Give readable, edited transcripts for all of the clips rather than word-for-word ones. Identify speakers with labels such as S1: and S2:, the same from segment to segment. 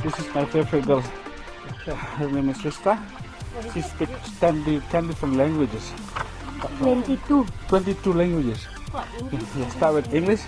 S1: This is my favorite girl. Her name is Rista. She speaks 10 different languages.
S2: 22.
S1: 22 languages. Yeah, start with English.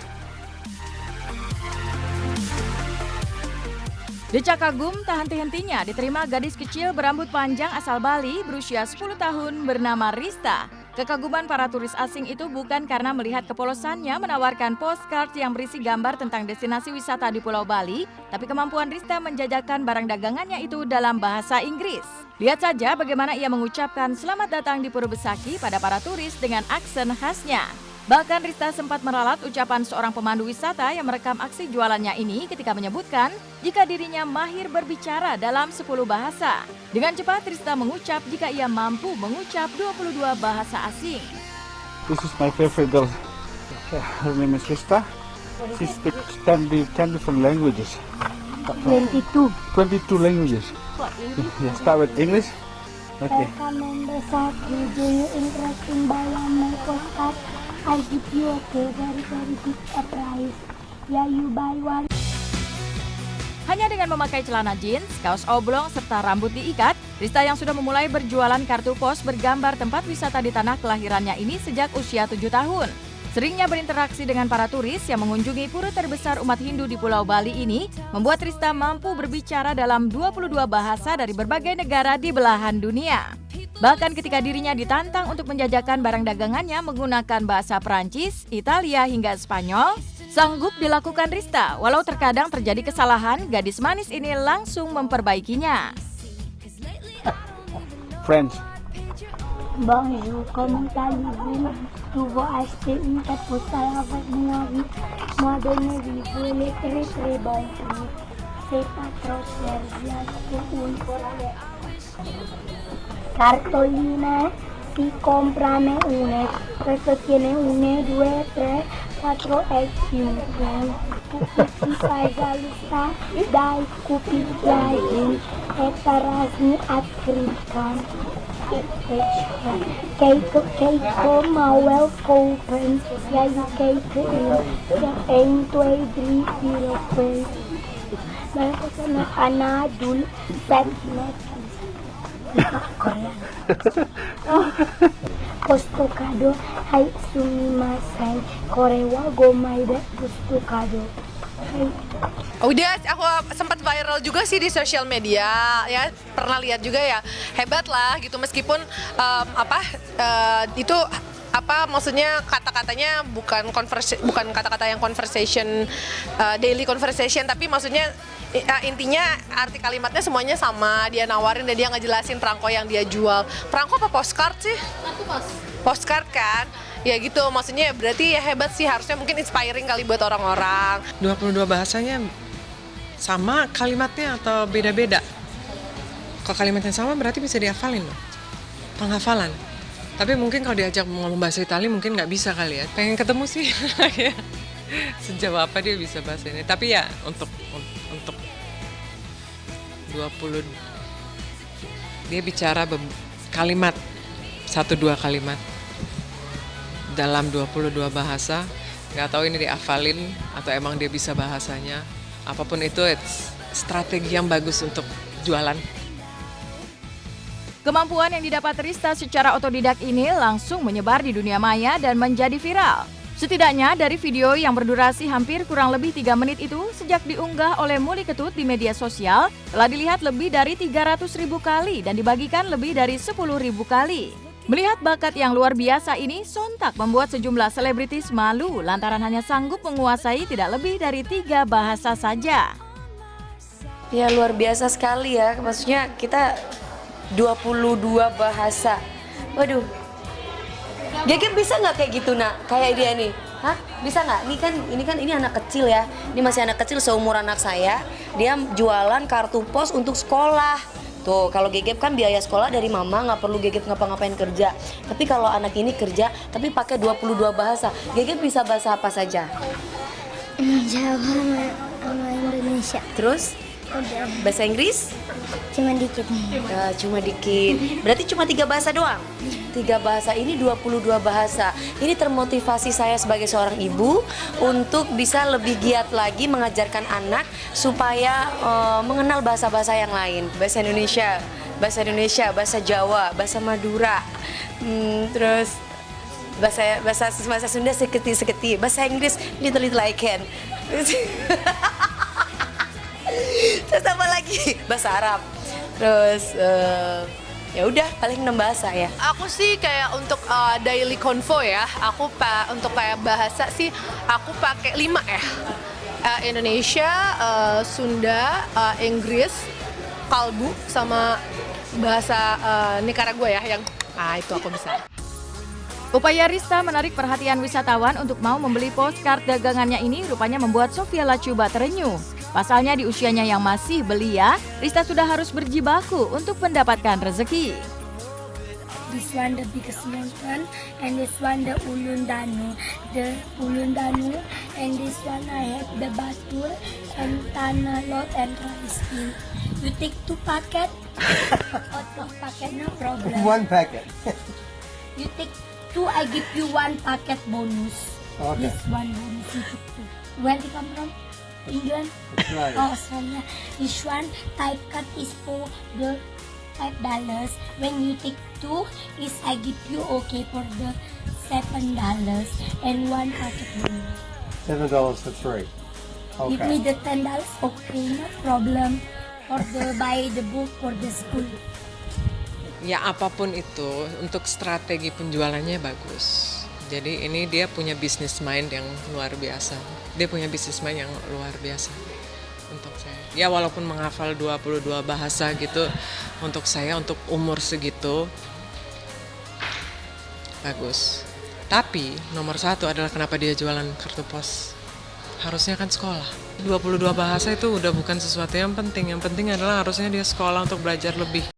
S3: Decak kagum tak henti-hentinya diterima gadis kecil berambut panjang asal Bali berusia 10 tahun bernama Rista. Kekaguman para turis asing itu bukan karena melihat kepolosannya menawarkan postcard yang berisi gambar tentang destinasi wisata di Pulau Bali, tapi kemampuan Rista menjajakan barang dagangannya itu dalam bahasa Inggris. Lihat saja bagaimana ia mengucapkan selamat datang di Pura Besaki pada para turis dengan aksen khasnya. Bahkan Rista sempat meralat ucapan seorang pemandu wisata yang merekam aksi jualannya ini ketika menyebutkan jika dirinya mahir berbicara dalam 10 bahasa. Dengan cepat Rista mengucap jika ia mampu mengucap 22 bahasa asing.
S1: This is my favorite girl. Her name is Rista. She speaks 10 different languages.
S2: 22.
S1: 22 languages. Yeah, start with English. Okay.
S2: Welcome Besaki. Do you interesting buy my postcard? I give you a very big price. Yeah, you buy one.
S3: Hanya dengan memakai celana jeans, kaos oblong, serta rambut diikat, Rista yang sudah memulai berjualan kartu pos bergambar tempat wisata di tanah kelahirannya ini sejak usia 7 tahun. Seringnya berinteraksi dengan para turis yang mengunjungi pura terbesar umat Hindu di Pulau Bali ini, membuat Rista mampu berbicara dalam 22 bahasa dari berbagai negara di belahan dunia. Bahkan ketika dirinya ditantang untuk menjajakan barang dagangannya menggunakan bahasa Prancis, Italia hingga Spanyol, sanggup dilakukan Rista. Walau terkadang terjadi kesalahan, gadis manis ini langsung memperbaikinya.
S1: French.
S2: Bonjour, comment allez-vous? Tu vas acheter une carte postale avec moi, oui. Moi donner vous voulez très bon prix. C'est pas trop cher, j'ai acheté une cartolina. Si comprame une, questo tiene 1, 2, 3, 4 e 5. Si fai la lista, dai cupi piaggi e tarasni african. Cake mauel kopen, jij cake in 1, 2, 3, 4, 5. Dan anadul, 7 Postokado, hai sumimasen, korewa gomaide postokado.
S4: Udah, aku sempat viral juga sih di sosial media ya, pernah lihat juga ya, hebat lah gitu meskipun itu maksudnya kata-katanya bukan kata-kata yang conversation daily conversation, tapi maksudnya intinya arti kalimatnya semuanya sama, dia nawarin dan dia ngejelasin perangko yang dia jual. Perangko apa postcard sih? Postcard kan? Ya gitu, maksudnya berarti ya hebat sih, harusnya mungkin inspiring kali buat orang-orang.
S5: 22 bahasanya sama kalimatnya atau beda-beda? Kalau kalimatnya sama berarti bisa dihafalin loh, penghafalan. Tapi mungkin kalau diajak ngomong bahasa Itali mungkin nggak bisa kali ya. Pengen ketemu sih, sejauh apa dia bisa bahasa ini. Tapi ya untuk 20 dia bicara kalimat 1-2 kalimat dalam 22 bahasa. Nggak tahu ini dihafalin atau emang dia bisa bahasanya. Apapun itu, strategi yang bagus untuk jualan.
S3: Kemampuan yang didapat Rista secara otodidak ini langsung menyebar di dunia maya dan menjadi viral. Setidaknya dari video yang berdurasi hampir kurang lebih 3 menit itu, sejak diunggah oleh Muli Ketut di media sosial, telah dilihat lebih dari 300.000 kali dan dibagikan lebih dari 10.000 kali. Melihat bakat yang luar biasa ini, sontak membuat sejumlah selebritis malu lantaran hanya sanggup menguasai tidak lebih dari 3 bahasa saja.
S6: Ya luar biasa sekali ya, maksudnya kita 22 bahasa. Waduh, Gege bisa nggak kayak gitu nak? Kayak dia nih, hah? Bisa nggak? Ini anak kecil ya. Ini masih anak kecil seumur anak saya. Dia jualan kartu pos untuk sekolah. Tuh, kalau Gegep kan biaya sekolah dari mama, nggak perlu Gegep ngapa-ngapain kerja. Tapi kalau anak ini kerja, tapi pakai 22 bahasa. Gegep bisa bahasa apa saja?
S2: Jawa sama Indonesia.
S6: Terus
S2: Udah.
S6: Bahasa Inggris?
S2: Cuma dikit.
S6: Cuma dikit. Berarti cuma 3 bahasa doang? 3 bahasa ini 22 bahasa. Ini termotivasi saya sebagai seorang ibu untuk bisa lebih giat lagi mengajarkan anak supaya mengenal bahasa-bahasa yang lain. Bahasa Indonesia, bahasa Jawa, bahasa Madura, terus bahasa Sunda seketi, bahasa Inggris little I can. Terus apa lagi? Bahasa Arab. Terus ya udah paling 6 bahasa ya.
S4: Aku sih kayak untuk daily convo ya, untuk kayak bahasa sih aku pakai 5 ya. Indonesia, Sunda, Inggris, kalbu sama bahasa Nicaragua ya yang itu aku bisa.
S3: Upaya Rista menarik perhatian wisatawan untuk mau membeli postcard dagangannya ini rupanya membuat Sofia Lacuba terenyuh. Pasalnya di usianya yang masih belia, Rista sudah harus berjibaku untuk mendapatkan rezeki.
S2: This one the biggest mountain, and this one the Ulun Danu. The Ulun Danu, and this one I have the Batur and Tanah Lot and rice in. You take 2 packet? Or 2 packet, no problem.
S7: 1 packet.
S2: You take 2, I give you 1 packet bonus.
S7: Okay.
S2: This one bonus, you take 2. Where you come from? England?
S7: Australia.
S2: Oh, Australia. This one type cut is for the $5. When you take 2, is I give you okay for the $7 and 1 packet bonus.
S7: $7 for 3.
S2: Give me
S7: Okay.
S2: the $10, okay, no problem. For the buy the book for the school.
S5: Ya apapun itu, untuk strategi penjualannya bagus. Jadi ini dia punya business mind yang luar biasa. Dia punya business mind yang luar biasa untuk saya. Ya walaupun menghafal 22 bahasa gitu, untuk saya, untuk umur segitu, bagus. Tapi nomor 1 adalah kenapa dia jualan kartu pos. Harusnya kan sekolah. 22 bahasa itu udah bukan sesuatu yang penting. Yang penting adalah harusnya dia sekolah untuk belajar lebih.